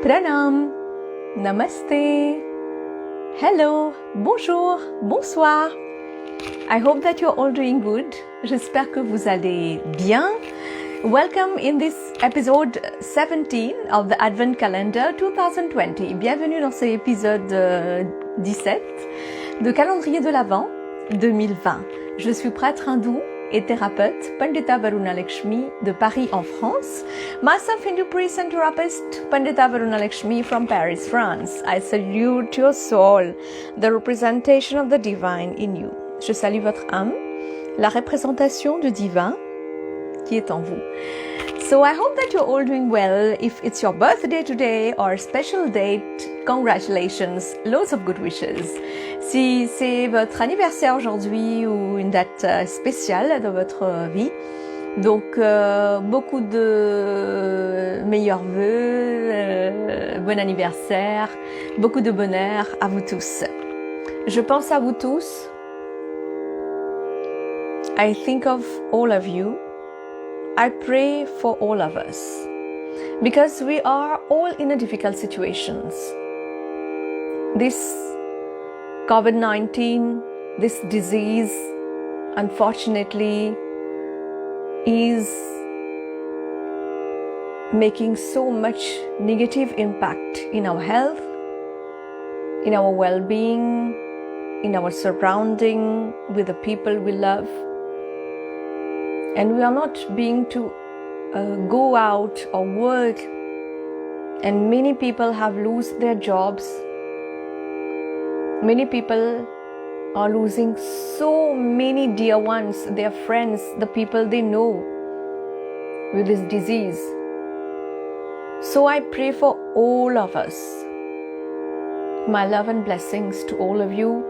Pranam, Namaste, hello, bonjour, bonsoir. I hope that you're all doing good. J'espère que vous allez bien. Welcome in this episode 17 of the Advent Calendar 2020. Bienvenue dans cet épisode 17 de calendrier de l'Avent 2020. Je suis prêtre hindou et thérapeute, Pandita Varuna Lakshmi de Paris en France. Myself Hindu priest and therapist, Pandita Varuna Lakshmi from Paris, France. I salute your soul, the representation of the divine in you. Je salue votre âme, la représentation du divin qui est en vous. So I hope that you're all doing well. If it's your birthday today or special date, congratulations, lots of good wishes. Si c'est votre anniversaire aujourd'hui ou une date spéciale dans votre vie, donc beaucoup de meilleurs vœux, bon anniversaire, beaucoup de bonheur à vous tous. Je pense à vous tous. I think of all of you. I pray for all of us because we are all in a difficult situations. This COVID-19, this disease, unfortunately, is making so much negative impact in our health, in our well-being, in our surrounding with the people we love. And we are not being to go out or work, and many people have lost their jobs. Many people are losing so many dear ones, their friends, the people they know with this disease. So I pray for all of us. My love and blessings to all of you,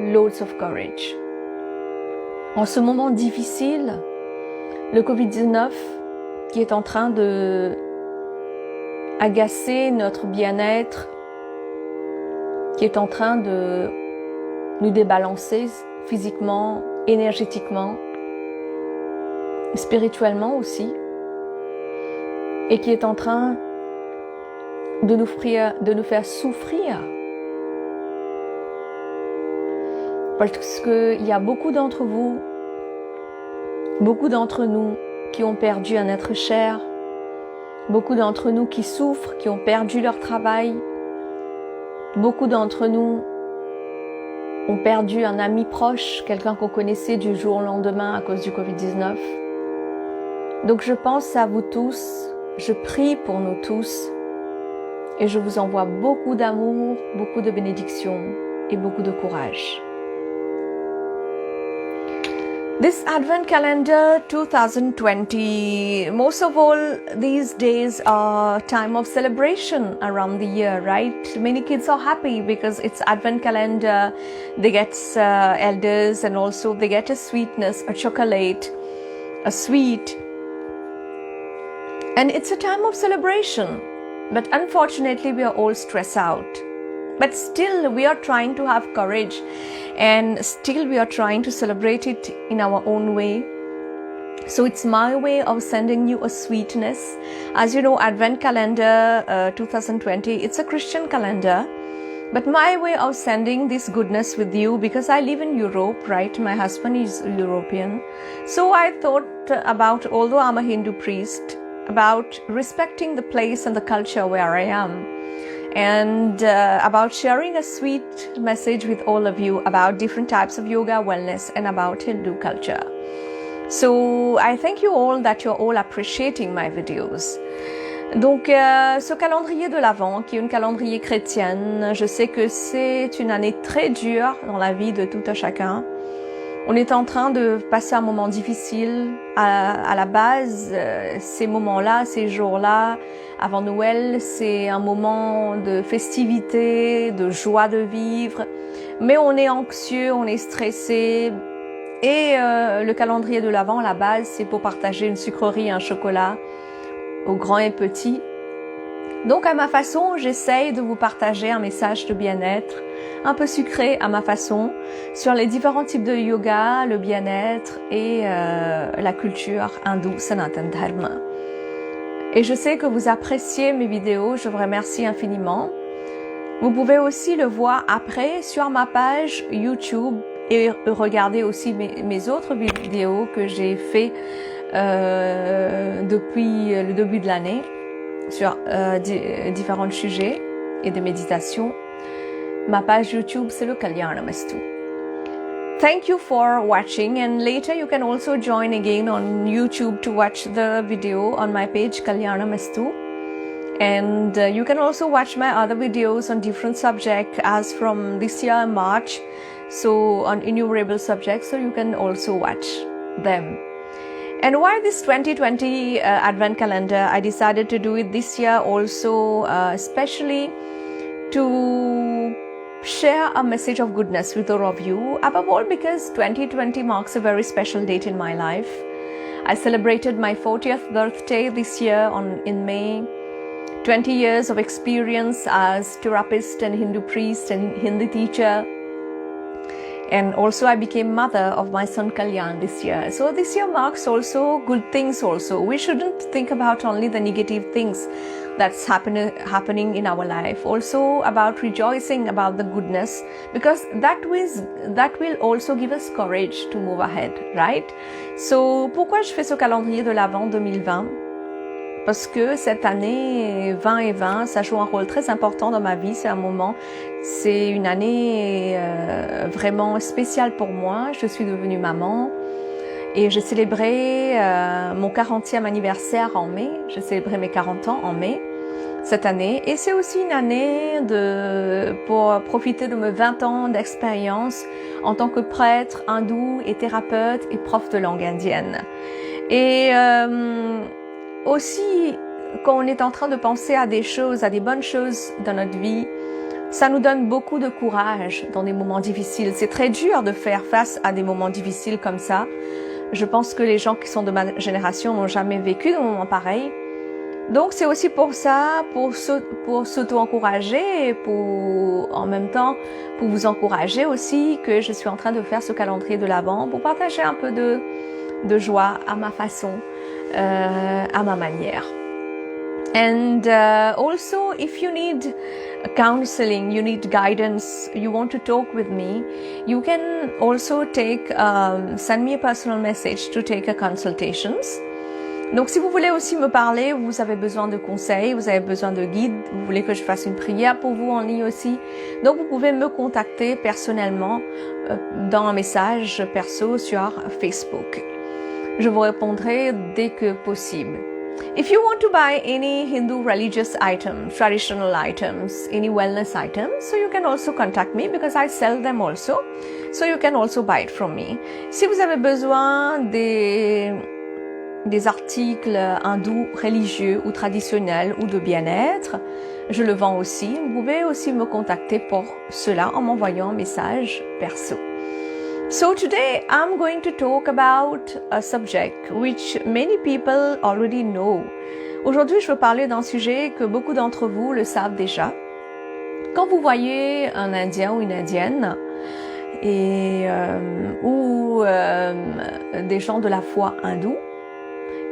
loads of courage. En ce moment difficile, le Covid-19 qui est en train de agacer notre bien-être, qui est en train de nous débalancer physiquement, énergétiquement, spirituellement aussi, et qui est en train de nous faire souffrir. Parce qu'il y a beaucoup d'entre vous, beaucoup d'entre nous qui ont perdu un être cher, beaucoup d'entre nous qui souffrent, qui ont perdu leur travail, beaucoup d'entre nous ont perdu un ami proche, quelqu'un qu'on connaissait du jour au lendemain à cause du Covid-19. Donc je pense à vous tous, je prie pour nous tous et je vous envoie beaucoup d'amour, beaucoup de bénédictions et beaucoup de courage. This Advent Calendar 2020, most of all, these days are time of celebration around the year, right? Many kids are happy because it's Advent Calendar. They get elders and also they get a sweetness, a chocolate, a sweet. And it's a time of celebration. But unfortunately, we are all stressed out. But still, we are trying to have courage and still we are trying to celebrate it in our own way. So it's my way of sending you a sweetness. As you know, Advent Calendar 2020, it's a Christian calendar. But my way of sending this goodness with you, because I live in Europe, right? My husband is European. So I thought about, although I'm a Hindu priest, about respecting the place and the culture where I am. And about sharing a sweet message with all of you about different types of yoga, wellness, and about Hindu culture. So I thank you all that you're all appreciating my videos. Donc ce calendrier de l'Avent, qui est une calendrier chrétienne, je sais que c'est une année très dure dans la vie de tout un chacun. On est en train de passer un moment difficile. À la base, ces moments-là, ces jours-là, avant Noël, c'est un moment de festivité, de joie de vivre. Mais on est anxieux, on est stressé. Et le calendrier de l'Avent, à la base, c'est pour partager une sucrerie, un chocolat, aux grands et petits. Donc à ma façon, j'essaye de vous partager un message de bien-être, un peu sucré à ma façon, sur les différents types de yoga, le bien-être et la culture hindoue Sanatana Dharma. Et je sais que vous appréciez mes vidéos, je vous remercie infiniment. Vous pouvez aussi le voir après sur ma page YouTube et regarder aussi mes autres vidéos que j'ai fait depuis le début de l'année sur différents sujets et des méditations. Ma page YouTube, c'est le Kalyanamastu. Thank you for watching, and later you can also join again on YouTube to watch the video on my page Kalyanamastu. And you can also watch my other videos on different subjects as from this year March, so on innumerable subjects, so you can also watch them. And why this 2020 Advent calendar? I decided to do it this year also, especially to share a message of goodness with all of you, above all because 2020 marks a very special date in my life. I celebrated my 40th birthday this year in May. 20 years of experience as therapist and Hindu priest and Hindi teacher. And also I became mother of my son Kalyan this year. So this year marks also good things also. We shouldn't think about only the negative things that's happening in our life. Also about rejoicing about the goodness, because that will also give us courage to move ahead, right? So pourquoi je fais ce calendrier de l'Avent 2020? Parce que cette année 20 et 20, ça joue un rôle très important dans ma vie. C'est une année vraiment spéciale pour moi. Je suis devenue maman et j'ai célébré mon 40e anniversaire en mai. J'ai célébré mes 40 ans en mai cette année. Et c'est aussi une année pour profiter de mes 20 ans d'expérience en tant que prêtre, hindou et thérapeute et prof de langue indienne. Et aussi, quand on est en train de penser à des choses, à des bonnes choses dans notre vie, ça nous donne beaucoup de courage dans des moments difficiles. C'est très dur de faire face à des moments difficiles comme ça. Je pense que les gens qui sont de ma génération n'ont jamais vécu de moments pareils. Donc c'est aussi pour ça, pour s'auto-encourager et en même temps pour vous encourager aussi, que je suis en train de faire ce calendrier de l'Avent pour partager un peu de joie à ma façon. À ma manière. And also, if you need counseling, you need guidance, you want to talk with me, you can also send me a personal message to take a consultations. Donc si vous voulez aussi me parler, vous avez besoin de conseils, vous avez besoin de guides, vous voulez que je fasse une prière pour vous en ligne aussi, donc vous pouvez me contacter personnellement dans un message perso sur Facebook. Je vous répondrai dès que possible. If you want to buy any Hindu religious items, traditional items, any wellness items, so you can also contact me because I sell them also. So you can also buy it from me. Si vous avez besoin des articles hindous religieux ou traditionnels ou de bien-être, je le vends aussi. Vous pouvez aussi me contacter pour cela en m'envoyant un message perso. So today I'm going to talk about a subject which many people already know. Aujourd'hui, je veux parler d'un sujet que beaucoup d'entre vous le savent déjà. Quand vous voyez un Indien ou une Indienne ou des gens de la foi hindoue,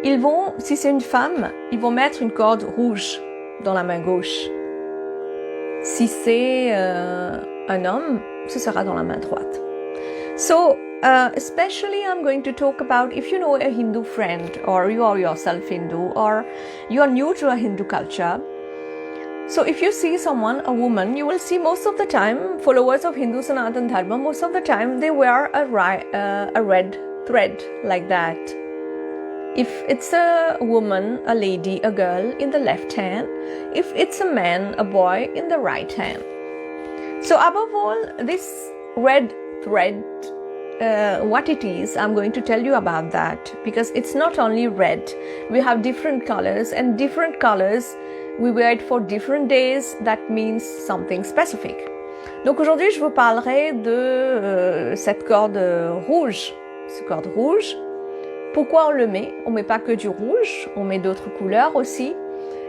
ils vont, si c'est une femme, ils vont mettre une corde rouge dans la main gauche. Si c'est un homme, ce sera dans la main droite. So, especially I'm going to talk about if you know a Hindu friend, or you are yourself Hindu, or you are new to a Hindu culture. So if you see someone, a woman, you will see most of the time, followers of Hindu Sanatana Dharma, most of the time they wear a red thread like that. If it's a woman, a lady, a girl, in the left hand. If it's a man, a boy, in the right hand. So above all, this red thread, what it is, I'm going to tell you about that, because it's not only red. We have different colors, and different colors, we wear it for different days. That means something specific. Donc aujourd'hui, je vous parlerai de cette corde rouge. Cette corde rouge, pourquoi on le met? On met pas que du rouge, on met d'autres couleurs aussi.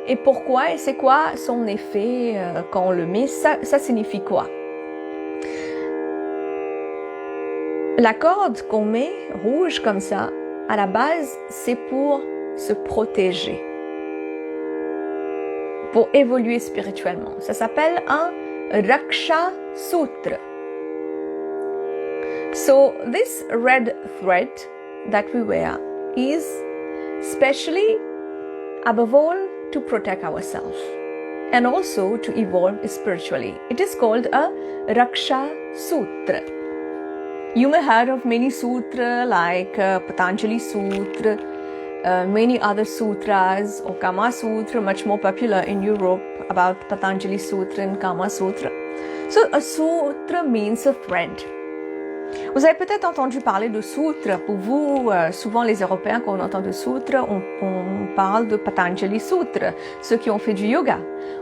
Et pourquoi et c'est quoi son effet quand on le met? Ça signifie quoi? La corde qu'on met rouge comme ça, à la base, c'est pour se protéger. pour évoluer spirituellement. Ça s'appelle un Raksha Sutra. So this red thread that we wear is specially, above all, to protect ourselves and also to evolve spiritually. It is called a Raksha Sutra. You may have heard of many sutras like Patanjali Sutra, many other sutras, or Kama Sutra, much more popular in Europe, about Patanjali Sutra and Kama Sutra. So a sutra means a thread. Vous avez peut-être entendu parler de sutra. Pour vous, souvent les Européens, quand on entend de sutra, on parle de Patanjali Sutra, ceux qui ont fait du yoga,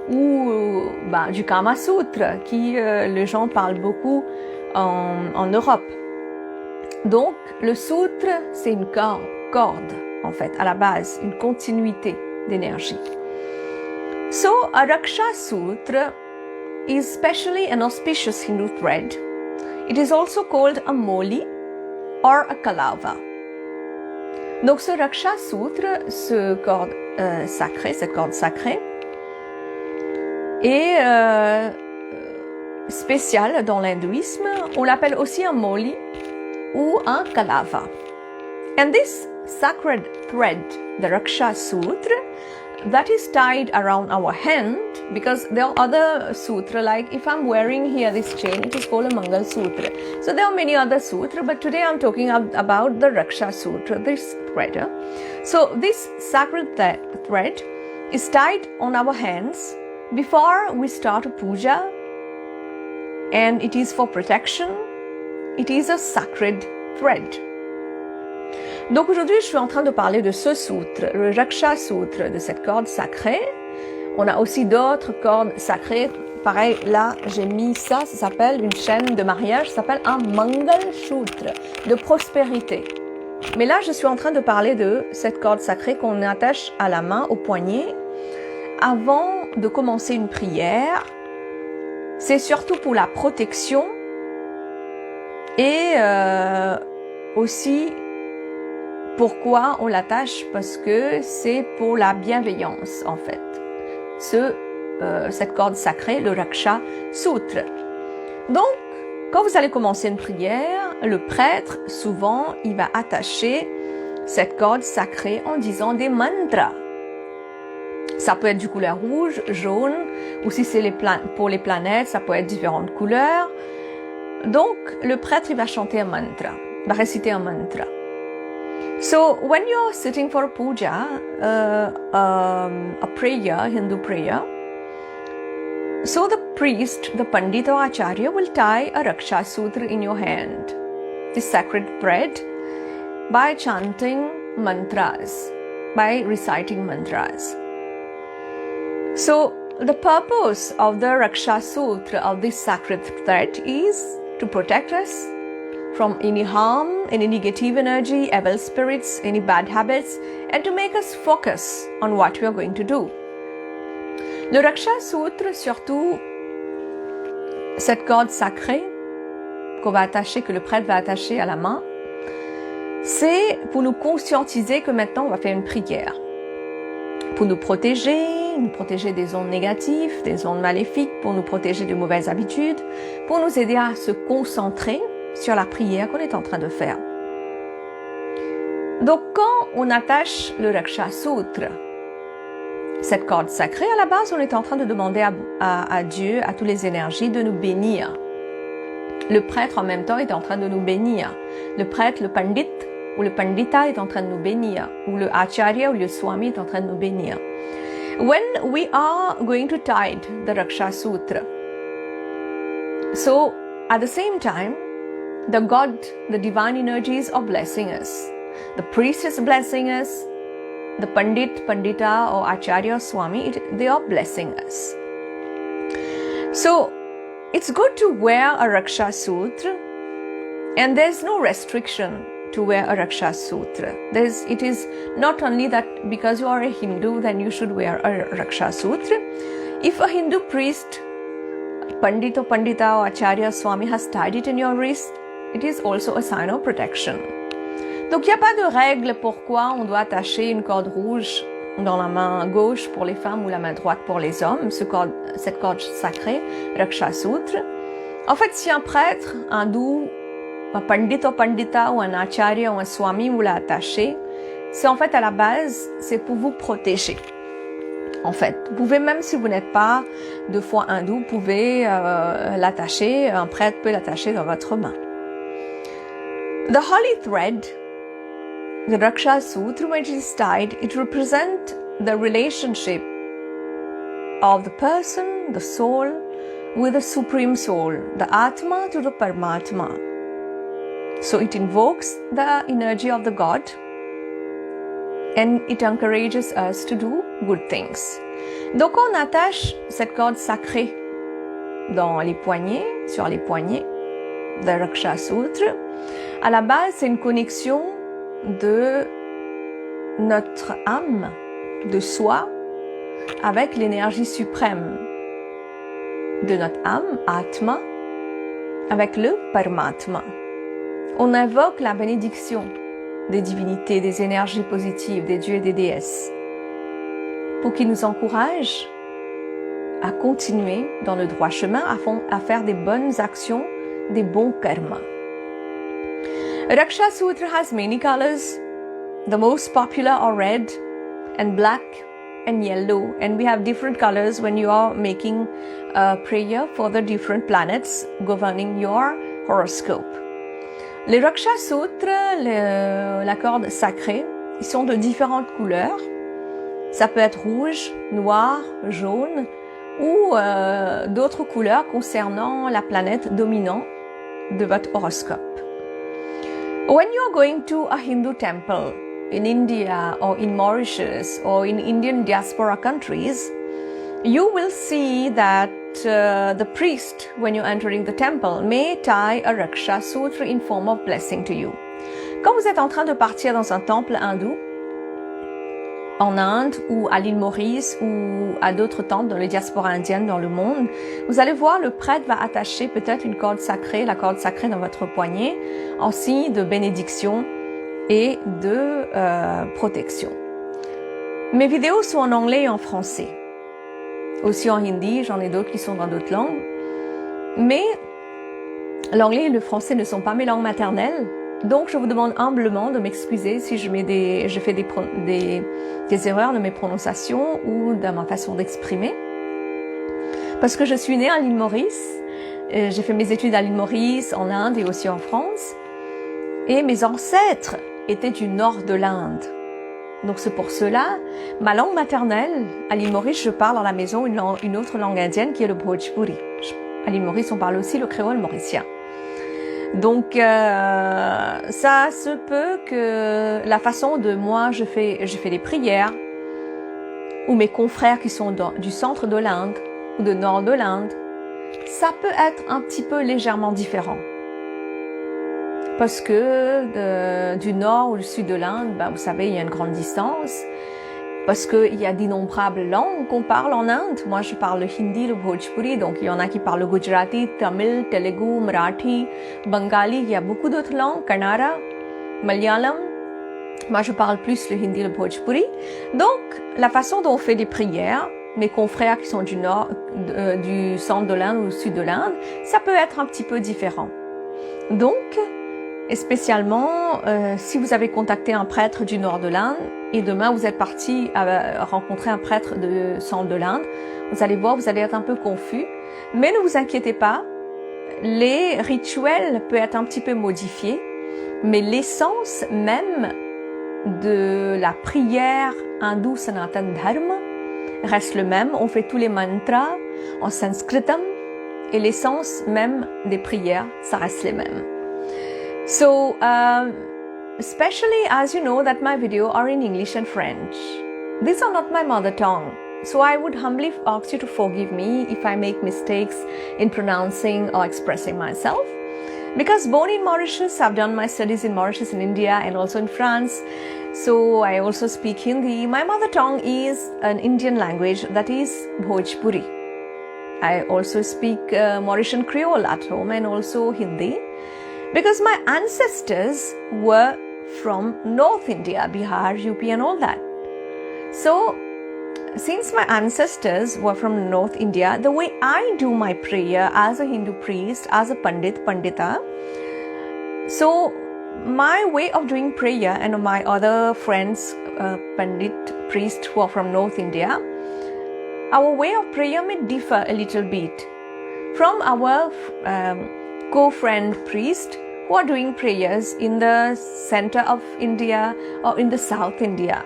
ou du Kama Sutra, qui les gens parlent beaucoup en Europe. Donc, le sutra, c'est une corde, en fait, à la base, une continuité d'énergie. So, a Raksha Sutra is specially an auspicious Hindu thread. It is also called a moli or a kalava. Donc, ce Raksha Sutra, cette corde sacrée, est spéciale dans l'hindouisme. On l'appelle aussi un moli ou un kalava. And this sacred thread, the Raksha Sutra, that is tied around our hand, because there are other sutras, like if I'm wearing here this chain, it is called a Mangal Sutra. So there are many other sutras, but today I'm talking about the Raksha Sutra, this thread. So this sacred thread is tied on our hands before we start a puja, and it is for protection. It is a sacred thread. Donc aujourd'hui, je suis en train de parler de ce sutra, le Raksha Sutra, de cette corde sacrée. On a aussi d'autres cordes sacrées. Pareil, là, j'ai mis ça s'appelle une chaîne de mariage, ça s'appelle un Mangal Sutra, de prospérité. Mais là, je suis en train de parler de cette corde sacrée qu'on attache à la main, au poignet, avant de commencer une prière. C'est surtout pour la protection et aussi pourquoi on l'attache, parce que c'est pour la bienveillance en fait. Cette corde sacrée, le Raksha Sutra. Donc, quand vous allez commencer une prière, le prêtre, souvent, il va attacher cette corde sacrée en disant des mantras. Ça peut être du couleur rouge, jaune, ou si c'est pour les planètes, ça peut être différentes couleurs. Donc, le prêtre, il va chanter un mantra, va réciter un mantra. So, when you're sitting for a puja, a prayer, Hindu prayer, so the priest, the Pandita or Acharya will tie a Raksha Sutra in your hand, this sacred thread, by chanting mantras, by reciting mantras. So, the purpose of the Raksha Sutra, of this sacred thread, is to protect us from any harm, any negative energy, evil spirits, any bad habits, and to make us focus on what we are going to do. Le Raksha Sutra, surtout cette corde sacrée qu'on va attacher, que le prêtre va attacher à la main, c'est pour nous conscientiser que maintenant on va faire une prière. Pour nous protéger des ondes négatives, des ondes maléfiques, pour nous protéger de mauvaises habitudes, pour nous aider à se concentrer sur la prière qu'on est en train de faire. Donc, quand on attache le Raksha Sutra, cette corde sacrée, à la base, on est en train de demander à Dieu, à toutes les énergies, de nous bénir. Le prêtre, en même temps, est en train de nous bénir. Le prêtre, le Pandit ou le Pandita est en train de nous bénir. Ou le Acharya ou le Swami est en train de nous bénir. When we are going to tie the Raksha Sutra, so at the same time, the God, the divine energies are blessing us. The priest is blessing us. The Pandit, Pandita or Acharya Swami, they are blessing us. So, it's good to wear a Raksha Sutra, and there's no restriction to wear a Raksha Sutra. It is not only that because you are a Hindu, then you should wear a Raksha Sutra. If a Hindu priest, Pandit or Pandita or Acharya Swami has tied it in your wrist, it is also a sign of protection. Donc, il n'y a pas de règle pourquoi on doit attacher une corde rouge dans la main gauche pour les femmes ou la main droite pour les hommes, cette corde sacrée, Raksha Sutra. En fait, si un prêtre, un hindou, un pandit ou pandita ou un acharya ou un swami vous l'a attaché, c'est en fait à la base, c'est pour vous protéger. En fait, vous pouvez même si vous n'êtes pas de foi hindou, vous pouvez l'attacher, un prêtre peut l'attacher dans votre main. The holy thread, the Raksha Sutra, when it is tied, it represents the relationship of the person, the soul, with the Supreme Soul, the Atma to the Paramatma. So it invokes the energy of the God and it encourages us to do good things. Donc on attache cette corde sacrée dans les poignets, sur les poignets de Raksha Sutra. À la base, c'est une connexion de notre âme, de soi, avec l'énergie suprême de notre âme, Atma, avec le Paramatma. On invoque la bénédiction des divinités, des énergies positives, des dieux et des déesses, pour qu'ils nous encouragent à continuer dans le droit chemin, à faire des bonnes actions, des bons karmas. Raksha Sutra has many colors. The most popular are red and black and yellow, and we have different colors when you are making a prayer for the different planets governing your horoscope. Les Raksha Sutras, la corde sacrée, ils sont de différentes couleurs. Ça peut être rouge, noir, jaune ou d'autres couleurs concernant la planète dominante de votre horoscope. When you are going to a Hindu temple in India or in Mauritius or in Indian diaspora countries, you will see that the priest, when you're entering the temple, may tie a Raksha Sutra in form of blessing to you. Quand vous êtes en train de partir dans un temple hindou, en Inde ou à l'île Maurice ou à d'autres temples dans les diasporas indiennes dans le monde, vous allez voir le prêtre va attacher peut-être une corde sacrée, la corde sacrée dans votre poignet, en signe de bénédiction et de protection. Mes vidéos sont en anglais et en français. Aussi en hindi, j'en ai d'autres qui sont dans d'autres langues. Mais l'anglais et le français ne sont pas mes langues maternelles. Donc, je vous demande humblement de m'excuser si je fais des erreurs de mes prononciations ou de ma façon d'exprimer. Parce que je suis née à l'île Maurice. J'ai fait mes études à l'île Maurice, en Inde et aussi en France. Et mes ancêtres étaient du nord de l'Inde. Donc c'est pour cela, ma langue maternelle, à l'île Maurice, je parle à la maison une autre langue indienne qui est le Bhojpuri. À l'île Maurice, on parle aussi le créole mauricien. Donc ça se peut que la façon de moi, je fais des prières, ou mes confrères qui sont du centre de l'Inde ou du nord de l'Inde, ça peut être un petit peu légèrement différent. Parce que du nord ou du sud de l'Inde, vous savez, il y a une grande distance. Parce qu'il y a d'innombrables langues qu'on parle en Inde. Moi, je parle le hindi, le Bhojpuri, donc il y en a qui parlent le Gujarati, Tamil, Telugu, Marathi, Bengali. Il y a beaucoup d'autres langues, Kannada, Malayalam. Moi, je parle plus le hindi, le Bhojpuri. Donc, la façon dont on fait des prières, mes confrères qui sont du nord, du centre de l'Inde ou du sud de l'Inde, ça peut être un petit peu différent. Donc, et spécialement, si vous avez contacté un prêtre du nord de l'Inde et demain vous êtes parti à rencontrer un prêtre du centre de l'Inde, vous allez voir, vous allez être un peu confus. Mais ne vous inquiétez pas, les rituels peuvent être un petit peu modifiés, mais l'essence même de la prière hindoue Sanatana Dharma reste le même. On fait tous les mantras en sanskritam et l'essence même des prières, ça reste les mêmes. So, especially as you know that my videos are in English and French. These are not my mother tongue. So I would humbly ask you to forgive me if I make mistakes in pronouncing or expressing myself. Because born in Mauritius, I've done my studies in Mauritius, in India and also in France. So I also speak Hindi. My mother tongue is an Indian language, that is Bhojpuri. I also speak Mauritian Creole at home and also Hindi. Because my ancestors were from North India, Bihar, UP and all that. So, since my ancestors were from North India, the way I do my prayer as a Hindu priest, as a Pandita, so my way of doing prayer and my other friends, Pandit priests who are from North India, our way of prayer may differ a little bit from our co-friend priest who are doing prayers in the center of India or in the South India.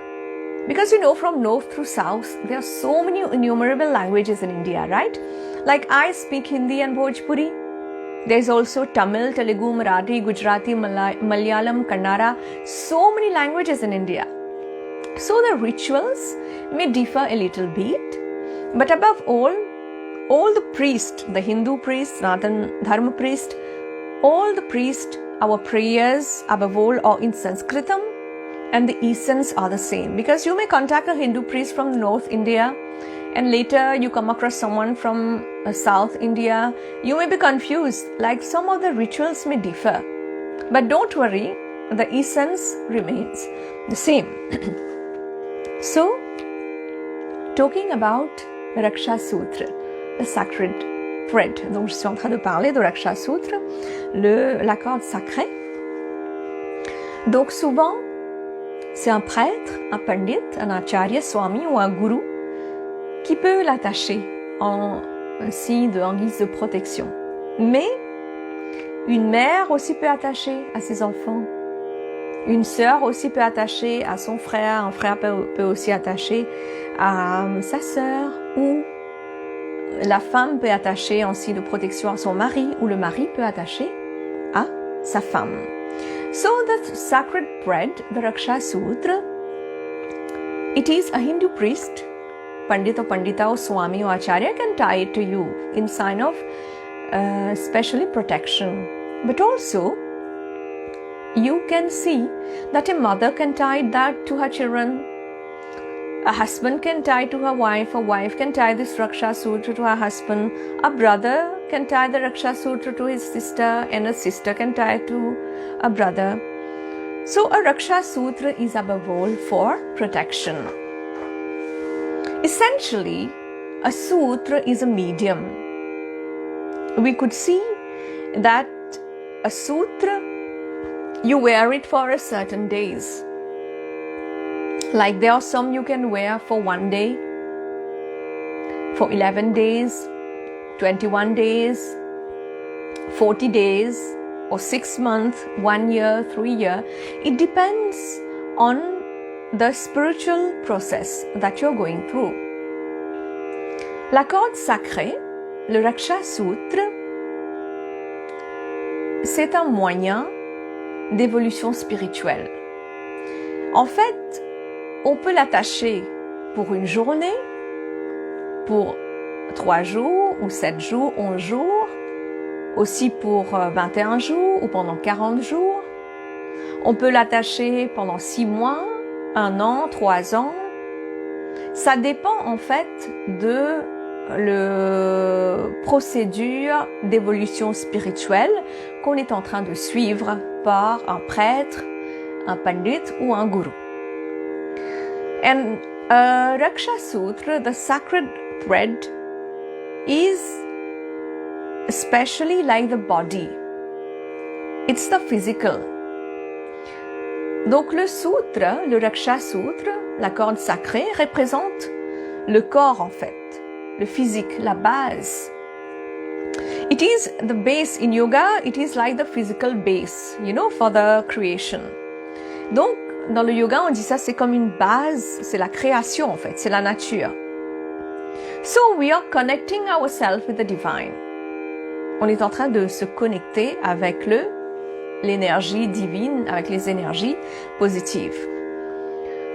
Because from north through south, there are so many innumerable languages in India, right? Like I speak Hindi and Bhojpuri. There's also Tamil, Telugu, Marathi, Gujarati, Malayalam, Kannada. So many languages in India. So the rituals may differ a little bit. But above all the priests, the Hindu priests, Sanatana Dharma priest, all the priests, our prayers above all are in Sanskritam and the essence are the same. Because you may contact a Hindu priest from North India and later you come across someone from South India, you may be confused, like some of the rituals may differ. But don't worry, the essence remains the same. So, talking about Raksha Sutra, the sacred thread. Donc, je suis en train de parler de Raksha Sutra, la corde sacrée. Donc, souvent, c'est un prêtre, un pandit, un acharya, swami ou un gourou qui peut l'attacher en guise de protection. Mais une mère aussi peut attacher à ses enfants. Une sœur aussi peut attacher à son frère. Un frère peut aussi attacher à sa sœur. Ou la femme peut attacher en signe de protection à son mari. Ou le mari peut attacher à sa femme. So the sacred thread, the Raksha Sutra, it is a Hindu priest, Pandit or Pandita or Swami or Acharya can tie it to you in sign of especially protection. But also, you can see that a mother can tie that to her children, a husband can tie to her wife, a wife can tie this Raksha Sutra to her husband, a brother can tie the Raksha Sutra to his sister, and a sister can tie it to a brother. So a Raksha Sutra is above all for protection. Essentially, a sutra is a medium. We could see that a sutra, you wear it for a certain days. Like there are some you can wear for 1 day, for 11 days, 21 days, 40 days, or 6 months, 1 year, 3 years. It depends on the spiritual process that you're going through. La corde sacrée, le Raksha Sutra, c'est un moyen d'évolution spirituelle. En fait, on peut l'attacher pour une journée, pour 3 jours, ou 7 jours, 11 jours, aussi pour 21 jours ou pendant 40 jours. On peut l'attacher pendant 6 mois, 1 an, 3 ans. Ça dépend en fait de la procédure d'évolution spirituelle qu'on est en train de suivre par un prêtre, un pandit ou un gourou. And Raksha Sutra, the sacred thread, is especially like the body. It's the physical. Donc le sutra, le Raksha Sutra, la corde sacrée, représente le corps en fait, le physique, la base. It is the base in yoga, it is like the physical base, for the creation. Donc, dans le yoga, on dit ça, c'est comme une base, c'est la création en fait, c'est la nature. So we are connecting ourselves with the divine. On est en train de se connecter avec l'énergie divine, avec les énergies positives.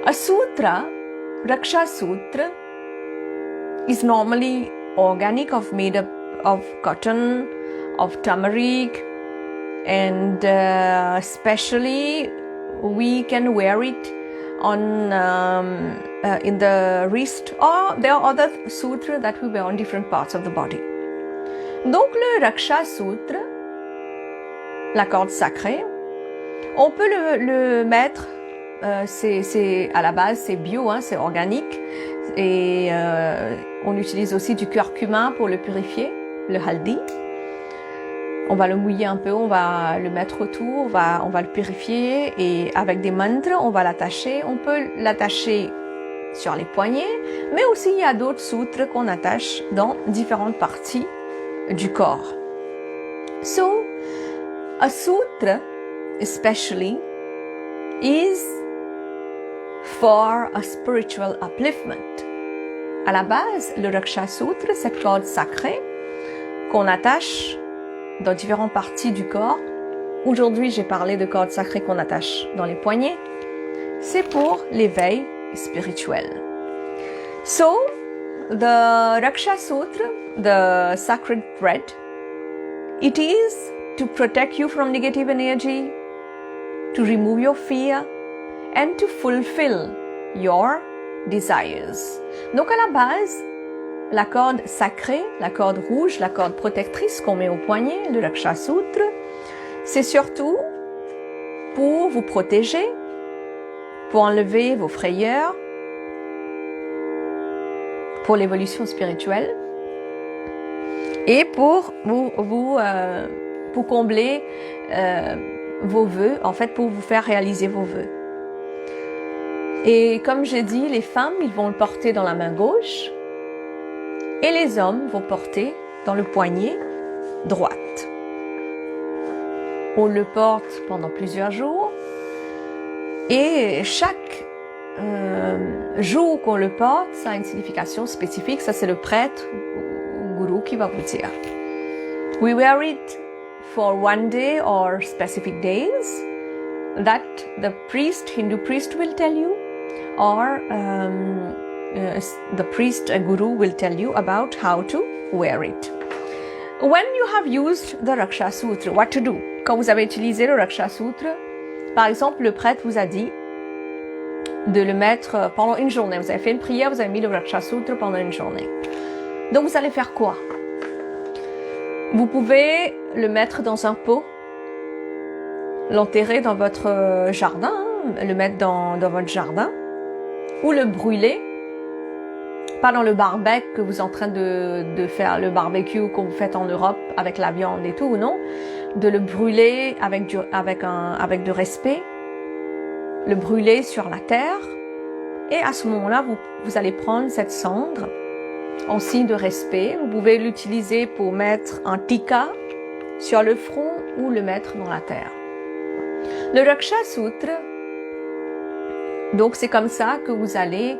A sutra, Raksha Sutra, is normally organic, made up of cotton, of turmeric, and especially we can wear it on in the wrist, or there are other sutras that we wear on different parts of the body. Donc le Raksha Sutra, la corde sacrée, on peut le mettre à la base, c'est bio, hein, c'est organique. Et on utilise aussi du curcuma pour le purifier, le haldi. On va le mouiller un peu, on va le mettre autour, on va le purifier et avec des mantras, on va l'attacher. On peut l'attacher sur les poignets, mais aussi il y a d'autres sutras qu'on attache dans différentes parties du corps. So, a sutra especially is for a spiritual upliftment. À la base, le Raksha Sutra, cette corde sacrée qu'on attache dans différentes parties du corps. Aujourd'hui, j'ai parlé de cordes sacrées qu'on attache dans les poignets. C'est pour l'éveil spirituel. So, the Raksha Sutra, the sacred thread, it is to protect you from negative energy, to remove your fear, and to fulfill your desires. Donc à la base, la corde sacrée, la corde rouge, la corde protectrice qu'on met au poignet, le Raksha Sutra, c'est surtout pour vous protéger, pour enlever vos frayeurs, pour l'évolution spirituelle et pour combler vos vœux, en fait pour vous faire réaliser vos vœux. Et comme j'ai dit, les femmes, ils vont le porter dans la main gauche et les hommes vont porter dans le poignet droite. On le porte pendant plusieurs jours et chaque jour qu'on le porte, ça a une signification spécifique. Ça, c'est le prêtre ou gourou qui va vous dire. We wear it for one day or specific days that the priest, Hindu priest will tell you, or the priest, a guru will tell you about how to wear it. When you have used the Raksha Sutra, what to do? Quand vous avez utilisé le Raksha Sutra, par exemple, le prêtre vous a dit de le mettre pendant une journée. Vous avez fait une prière, vous avez mis le Raksha Sutra pendant une journée. Donc vous allez faire quoi? Vous pouvez le mettre dans un pot, l'enterrer dans votre jardin, le mettre dans votre jardin, ou le brûler, pas dans le barbecue que vous êtes en train de faire, le barbecue que vous faites en Europe avec la viande et tout, non? De le brûler avec de respect, le brûler sur la terre, et à ce moment-là, vous allez prendre cette cendre en signe de respect. Vous pouvez l'utiliser pour mettre un tika sur le front ou le mettre dans la terre. Le Raksha Sutra, donc c'est comme ça que vous allez,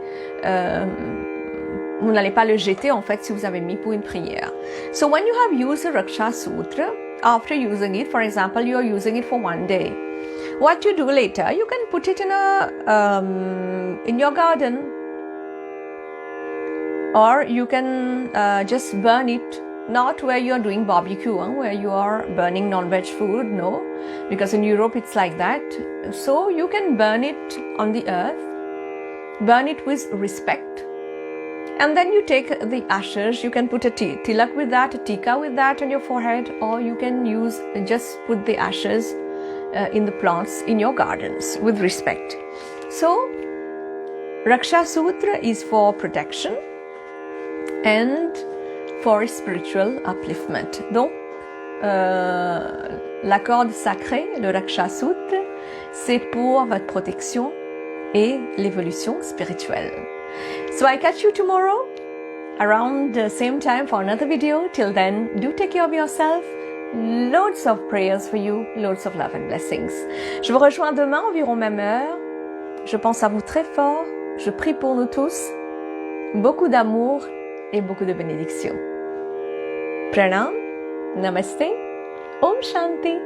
vous n'allez pas le jeter en fait si vous avez mis pour une prière. So when you have used the Raksha Sutra, after using it, for example, you are using it for one day. What you do later, you can put it in your garden, or you can just burn it, not where you are doing barbecue, where you are burning non-veg food, no, because in Europe it's like that. So you can burn it on the earth, burn it with respect, and then you take the ashes, you can put a tilak with that, a tika with that on your forehead, or you can just put the ashes in the plants in your gardens with respect. So, Raksha Sutra is for protection and for spiritual upliftment. Donc, la corde sacrée, le Raksha Sutra, c'est pour votre protection et l'évolution spirituelle. So I catch you tomorrow around the same time for another video. Till then, do take care of yourself. Loads of prayers for you, loads of love and blessings. Je vous rejoins demain environ même heure. Je pense à vous très fort. Je prie pour nous tous. Beaucoup d'amour et beaucoup de bénédictions. Pranam, Namaste, Om Shanti.